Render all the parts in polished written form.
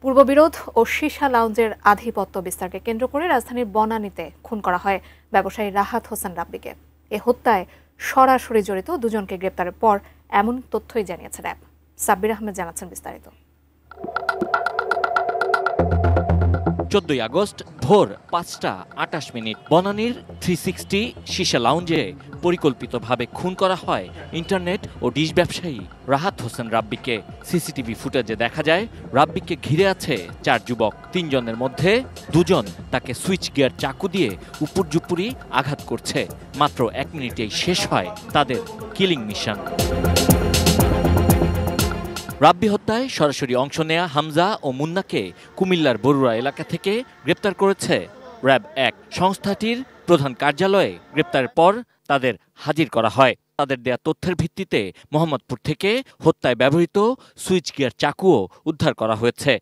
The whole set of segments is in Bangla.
পূর্ববিরোধ ও সীসা লাউঞ্জের আধিপত্য বিস্তারকে কেন্দ্র করে রাজধানীর বনানীতে খুন করা হয় ব্যবসায়ী রাহাত হোসেন রাব্বিকে। এ হত্যায় সরাসরি জড়িত দুজনকে গ্রেপ্তারের পর এমন তথ্যই জানিয়েছে র্যাব। সাব্বির আহমেদ জানাচ্ছেন বিস্তারিত। 14 আগস্ট ভোর 5:28 বনানীর 360 সীসা লাউঞ্জে পরিকল্পিতভাবে খুন করা হয় ইন্টারনেট ও ডিশ ব্যবসায়ী রাহাত হোসেন রাব্বিকে। সিসিটিভি ফুটেজে দেখা যায় রাব্বিকে ঘিরে আছে 4 যুবক। 3 জনের মধ্যে 2 জন তাকে সুইচ গিয়ার চাকু দিয়ে উপর্যুপুরি আঘাত করছে। মাত্র 1 মিনিটেই শেষ হয় তাদের কিলিং মিশন। রাব্বি হত্যায় সরাসরি অংশ নেয়া হামজা ও মুন্নাকে কুমিল্লার বরুড়া এলাকা থেকে গ্রেপ্তার করেছে র্যাব 1। সংস্থাটির প্রধান কার্যালয়ে গ্রেপ্তারের পর তাদের হাজির করা হয়। তাদের দেয়া তথ্যের ভিত্তিতে মোহাম্মদপুর থেকে হত্যায় ব্যবহৃত সুইচ গিয়ার চাকুও উদ্ধার করা হয়েছে।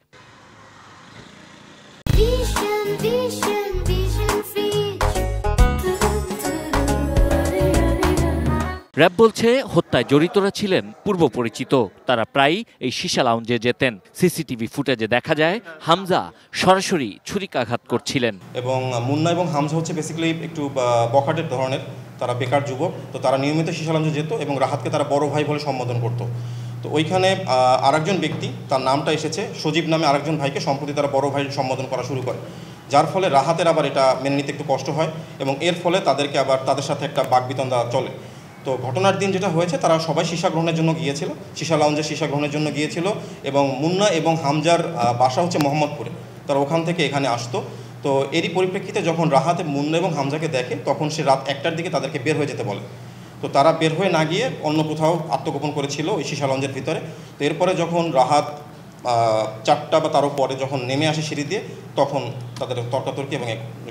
র্যাব বলছে হত্যায় জড়িতরা ছিলেন পূর্ব পরিচিত। তারা প্রায়ই এই সীসা লাউঞ্জে যেতেন। সিসিটিভি ফুটেজে দেখা যায় হামজা সরাসরি ছুরিকাঘাত করছিলেন এবং মুন্না এবং হামজা হচ্ছে বেসিক্যালি একটু বখাটের ধরনের। তারা বেকার যুবক, তো তারা নিয়মিত সীসা লাউঞ্জে যেত এবং রাহাতকে তারা বড় ভাই বলে সম্বোধন করত। তো ওইখানে আরেকজন ব্যক্তি, তার নামটা এসেছে সজীব নামে আরেকজন ভাইকে সম্প্রতি তারা বড় ভাই সম্বোধন করা শুরু করে, যার ফলে রাহাতের আবার এটা মেনে নিতে একটু কষ্ট হয় এবং এর ফলে তাদেরকে আবার তাদের সাথে একটা বাকবিতণ্ডা চলে। তো ঘটনার দিন যেটা হয়েছে, তারা সবাই সীসা গ্রহণের জন্য গিয়েছিল, সীসা লাউঞ্জে সীসা গ্রহণের জন্য গিয়েছিল এবং মুন্না এবং হামজার বাসা হচ্ছে মোহাম্মদপুরে। তারা ওখান থেকে এখানে আসতো। তো এরই পরিপ্রেক্ষিতে যখন রাহাত মুন্না এবং হামজাকে দেখে, তখন সে রাত 1টার দিকে তাদেরকে বের হয়ে যেতে বলে। তো তারা বের হয়ে না গিয়ে অন্য কোথাও আত্মগোপন করেছিল ওই সীসা লাউঞ্জের ভিতরে। তো এরপরে যখন রাহাত 4টা বা তারও পরে যখন নেমে আসে সিঁড়ি দিয়ে, তখন তাদের তর্কাতর্কি এবং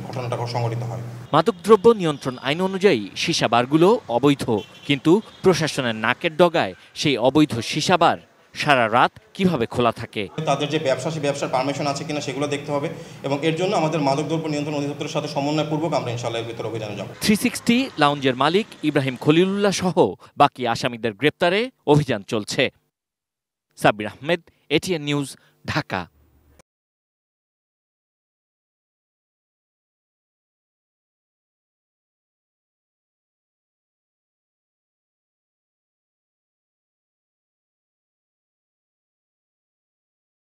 ঘটনাটা সংঘটিত হয়। মাদকদ্রব্য নিয়ন্ত্রণ আইন অনুযায়ী সীসা বারগুলো অবৈধ, কিন্তু প্রশাসনের নাকের ডগায় সেই অবৈধ সীসা বার সারা রাত কিভাবে খোলা থাকে। তাদের যে ব্যবসা, সেই ব্যবসার পারমিশন আছে কিনা সেগুলো দেখতে হবে এবং এর জন্য আমাদের মাদকদ্রব্য নিয়ন্ত্রণ অধিদপ্তরের সাথে সমন্বয়পূর্বক আমরা ইনশাআল্লাহ এর ভিতরে অভিযানে যাব। 360 লাউঞ্জের মালিক ইব্রাহিম খলিলুল্লাহ সহ বাকি আসামিদের গ্রেপ্তারে অভিযান চলছে। Sabbir Ahmed, ATN news, Dhaka.